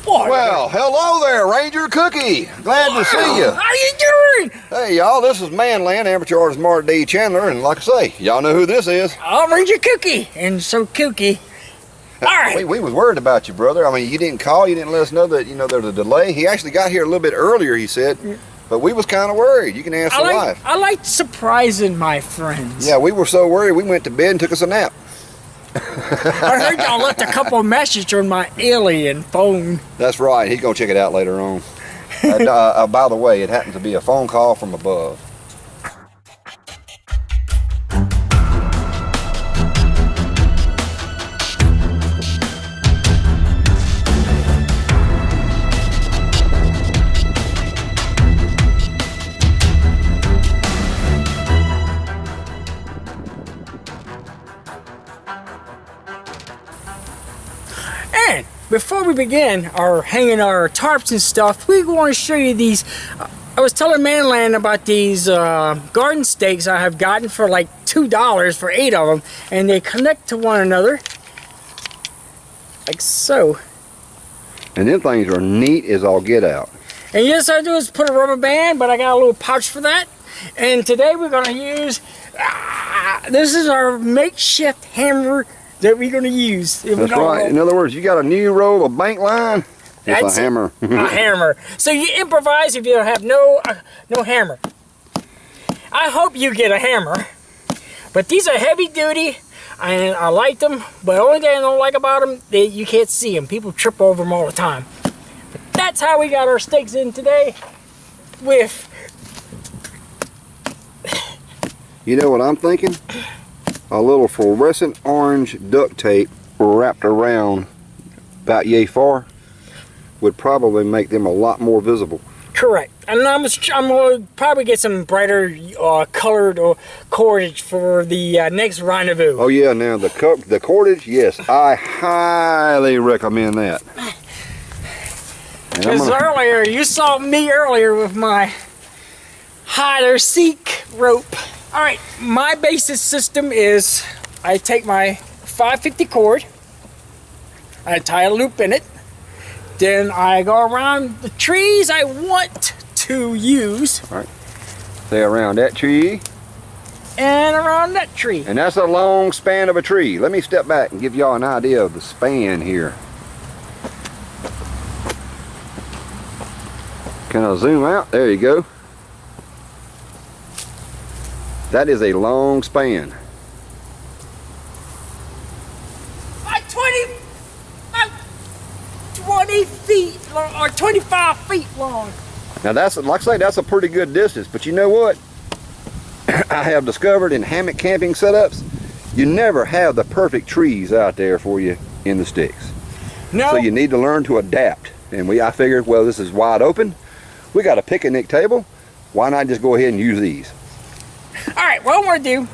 What? Well, hello there, Ranger Kooky. Glad to see you. How you doing? Hey, y'all, this is Manland, Amateur Artist Mark D. Chandler, and like I say, y'all know who this is. I'm Ranger Kooky, and so Kooky. All right. We was worried about you, brother. I mean, you didn't call, you didn't let us know that, there's a delay. He actually got here a little bit earlier, he said, but we was kind of worried. You can ask the wife. I like surprising my friends. Yeah, we were so worried, we went to bed and took us a nap. I heard y'all left a couple of messages on my alien phone. That's right. He's going to check it out later on. By the way, it happens to be a phone call from above. And before we begin hanging our tarps and stuff, we want to show you these. I was telling Manland about these garden stakes I have gotten for like $2 for 8 of them, and they connect to one another like so. And them things are neat as all get out. And yes, I do is put a rubber band, but I got a little pouch for that. And today we're going to use, this is our makeshift hammer that we're going to use. That's right. In other words, you got a new roll of bank line. It's a hammer. A hammer. So you improvise if you have no hammer. I hope you get a hammer. But these are heavy duty, and I like them. But the only thing I don't like about them, you can't see them. People trip over them all the time. But that's how we got our stakes in today. With. You know what I'm thinking? A little fluorescent orange duct tape wrapped around about yay far would probably make them a lot more visible. Correct. And I'm going to probably get some brighter colored cordage for the next rendezvous. Oh yeah, now the cordage, yes, I highly recommend that. Because earlier, you saw me earlier with my hide or seek rope. All right, my basic system is I take my 550 cord, I tie a loop in it, then I go around the trees I want to use. All right, say around that tree. And around that tree. And that's a long span of a tree. Let me step back and give y'all an idea of the span here. Can I zoom out? There you go. That is a long span. 20 feet long, or 25 feet long. Now that's, like I say, that's a pretty good distance, but you know what? I have discovered in hammock camping setups, you never have the perfect trees out there for you in the sticks. No. So you need to learn to adapt. And I figured, well, this is wide open. We got a picnic table. Why not just go ahead and use these? All right, what I'm gonna do,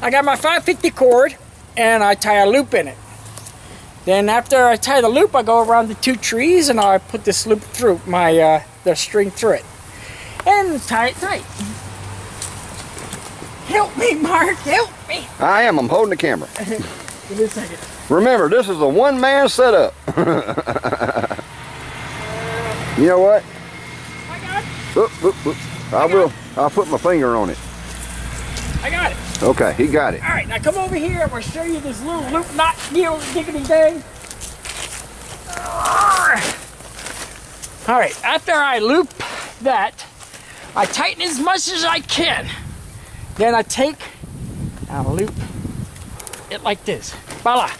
I got my 550 cord and I tie a loop in it. Then after I tie the loop, I go around the 2 trees and I put this loop through the string through it and tie it tight. Help me, Mark, help me. I am, I'm holding the camera. Give me a second. Remember, this is a one-man setup. You know what? I got it. Oop, oop, oop. I'll put my finger on it. I got it. Okay, he got it. All right, now come over here. I'm gonna show you this little loop knot deal, diggity dang. All right, after I loop that, I tighten as much as I can. Then I take and loop it like this. Voila.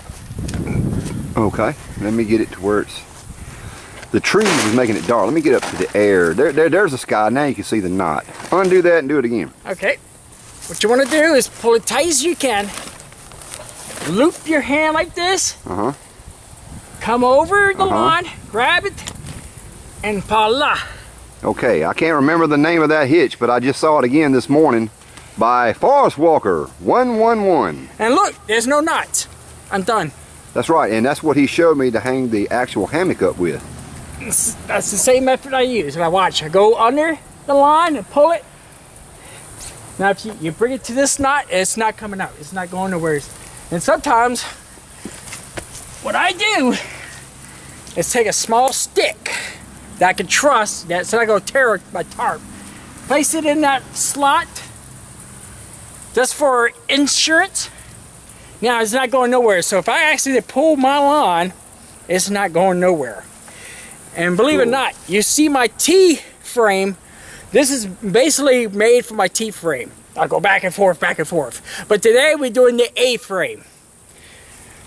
Okay, let me get it to where it's... The trees is making it dark. Let me get up to the air. There's the sky. Now you can see the knot. Undo that and do it again. Okay. What you want to do is pull it tight as you can. Loop your hand like this. Uh-huh. Come over the line, grab it, and voila. Okay, I can't remember the name of that hitch, but I just saw it again this morning by Forest Walker 111. And look, there's no knots. I'm done. That's right, and that's what he showed me to hang the actual hammock up with. That's the same method I use. I go under the line and pull it. Now if you bring it to this knot, it's not coming out. It's not going nowhere. And sometimes what I do is take a small stick that I can trust, that's not going to tear my tarp. Place it in that slot, just for insurance. Now it's not going nowhere. So if I actually pull my line, it's not going nowhere. And believe it or not, you see my T-frame. This is basically made for my T-frame. I'll go back and forth, back and forth. But today we're doing the A-frame.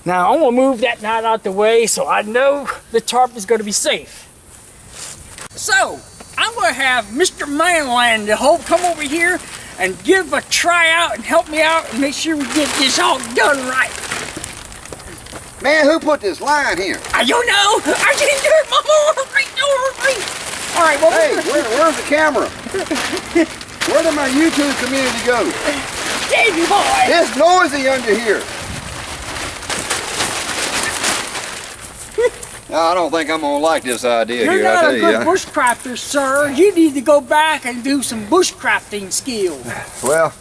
Now I'm gonna move that knot out the way so I know the tarp is gonna be safe. So I'm gonna have Mr. Manland to come over here and give a try out and help me out and make sure we get this all done right. Man, who put this line here? I don't know. I didn't do it, Mama. Right. All right, well, hey, where's the camera? Where did my YouTube community go? Davey boy. It's noisy under here. No, I don't think I'm gonna like this idea You're here. not I tell a you. good bushcrafter, sir. You need to go back and do some bushcrafting skills. Well,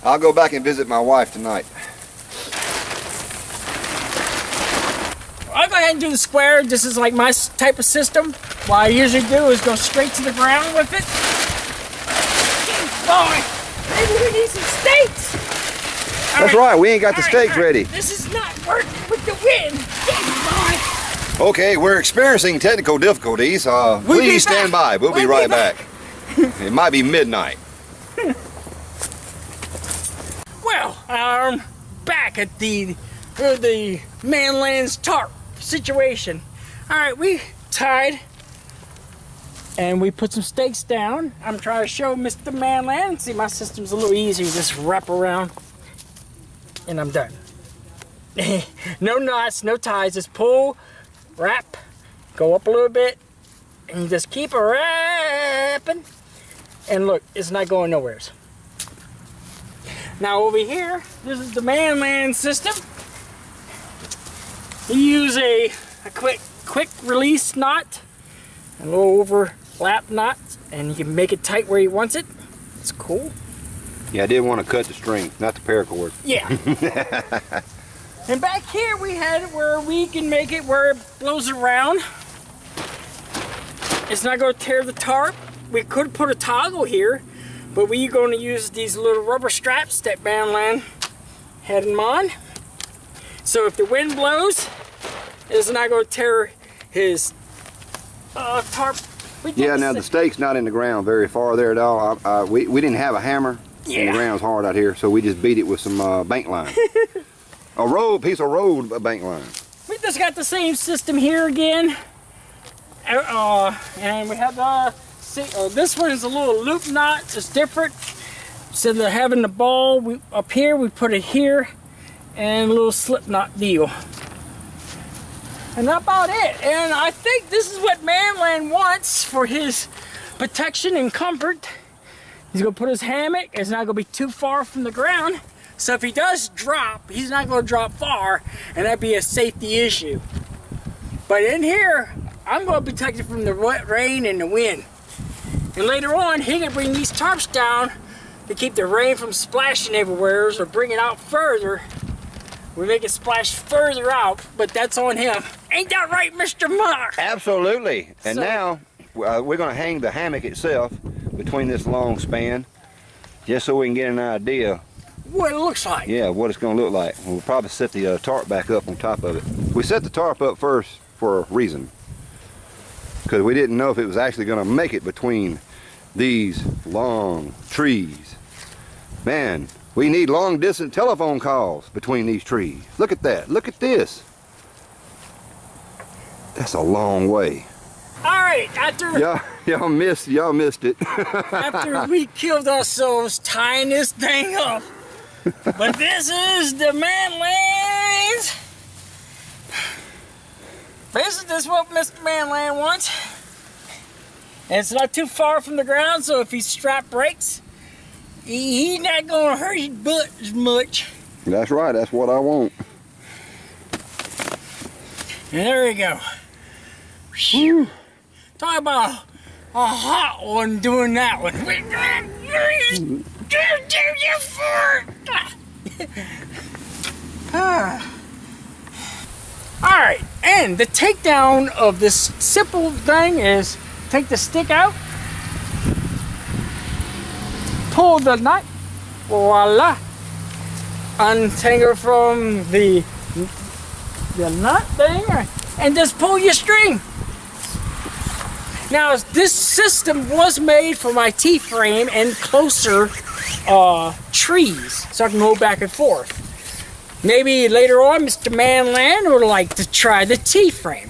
I'll go back and visit my wife tonight. I'll go ahead and do the square. This is like my type of system. What I usually do is go straight to the ground with it. Boy, maybe we need some steaks. That's right, we ain't got the steaks ready. This is not working with the wind. Boy. Okay, we're experiencing technical difficulties. Please stand by. We'll be right back. It might be midnight. Well, I'm back at the Manland's tarp situation. All right, we tied and we put some stakes down. I'm trying to show Mr. Manland. See, my system's a little easier. Just wrap around and I'm done. No knots, no ties. Just pull, wrap, go up a little bit, and you just keep wrapping. And look, it's not going nowhere. Now over here, this is the Manland system. You use a quick release knot, a little overlap knot, and you can make it tight where he wants it. It's cool. Yeah, I did want to cut the string, not the paracord. Yeah. And back here we had it where we can make it where it blows around. It's not going to tear the tarp. We could put a toggle here, but we're going to use these little rubber straps that Manland had in mind. So if the wind blows, it's not going to tear his tarp. Yeah, now the stake's not in the ground very far there at all. We didn't have a hammer. Yeah. And the ground's hard out here, so we just beat it with some bank line. Piece of road bank line. We just got the same system here again. And we have this one is a little loop knot. It's different. Instead of having the ball up here, we put it here, and a little slip knot deal. And that's about it. And I think this is what Manland wants for his protection and comfort. He's gonna put his hammock. It's not gonna be too far from the ground. So if he does drop, he's not gonna drop far, and that'd be a safety issue. But in here, I'm gonna protect it from the rain and the wind. And later on, he can bring these tarps down to keep the rain from splashing everywhere, or bring it out further. We make it splash further out, but that's on him. Ain't that right, Mr. Mark? Absolutely. And now, we're gonna hang the hammock itself between this long span, just so we can get an idea what it looks like. Yeah, what it's going to look like. We'll probably set the tarp back up on top of it. We set the tarp up first for a reason, because we didn't know if it was actually going to make it between these long trees. Man, we need long distance telephone calls between these trees. Look at that. Look at this. That's a long way. All right, after y'all missed it. after we killed ourselves tying this thing up. But this is the Manland's. This is what Mr. Manland wants. And it's not too far from the ground, so if his strap breaks, he's not gonna hurt his butt as much. That's right, that's what I want. And there we go. Whew. Talk about a hot one doing that one. Alright, And the takedown of this simple thing is take the stick out, pull the nut, voila, untangle from the nut thing, and just pull your string. Now this system was made for my T-frame and closer trees, so I can go back and forth. Maybe later on Mr. Manland would like to try the T-frame.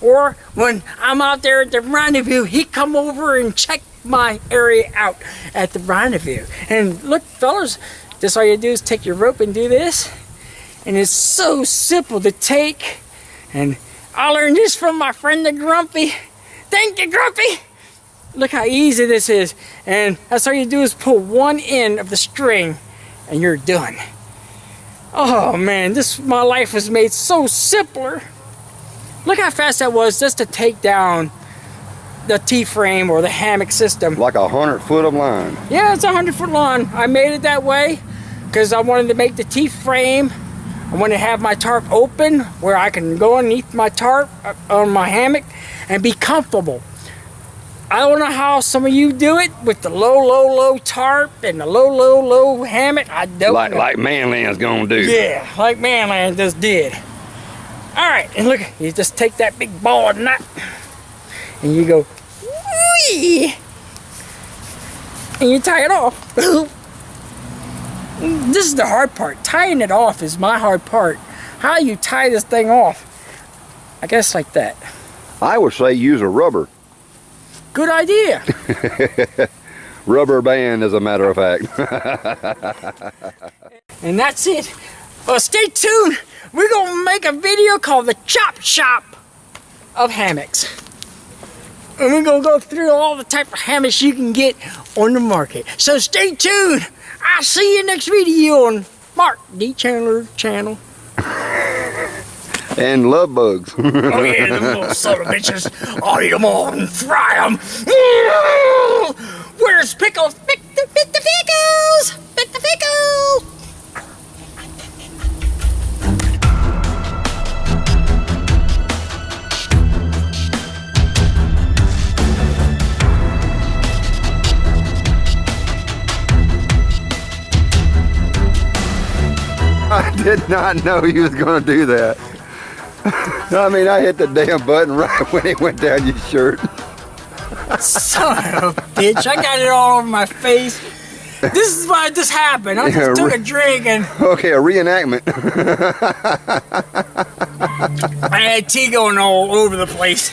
Or when I'm out there at the rendezvous, he come over and check my area out at the rendezvous. And look, fellas, just all you do is take your rope and do this. And it's so simple to take. And I learned this from my friend the Grumpy. Thank you, Grumpy! Look how easy this is. And that's all you do is pull one end of the string and you're done. Oh man, my life was made so simpler. Look how fast that was just to take down the T-frame or the hammock system. Like 100 foot of line. Yeah, it's 100-foot line. I made it that way because I wanted to make the T-frame. I wanted to have my tarp open where I can go underneath my tarp on my hammock and be comfortable. I don't know how some of you do it with the low tarp and the low hammock. I don't know. Like Manland's gonna do. Yeah, like Manland just did. All right, and look, you just take that big ball of nut and you go, wee, and you tie it off. This is the hard part. Tying it off is my hard part. How you tie this thing off? I guess like that. I would say use a rubber. Good idea. Rubber band, as a matter of fact. And that's it. Well, stay tuned. We're going to make a video called the Chop Shop of Hammocks. And we're going to go through all the type of hammocks you can get on the market. So stay tuned. I'll see you next video on Mark D. Chandler channel. And love bugs. Oh yeah, them little son of bitches. I'll eat them all and fry them. Where's Pickles? Pick the pickles! Pick the pickles! I did not know he was going to do that. I mean, I hit the damn button right when it went down your shirt. Son of a bitch, I got it all over my face. This is why this happened. I just took a drink and... Okay, a reenactment. I had tea going all over the place.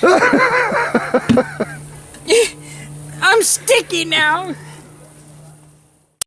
I'm sticky now.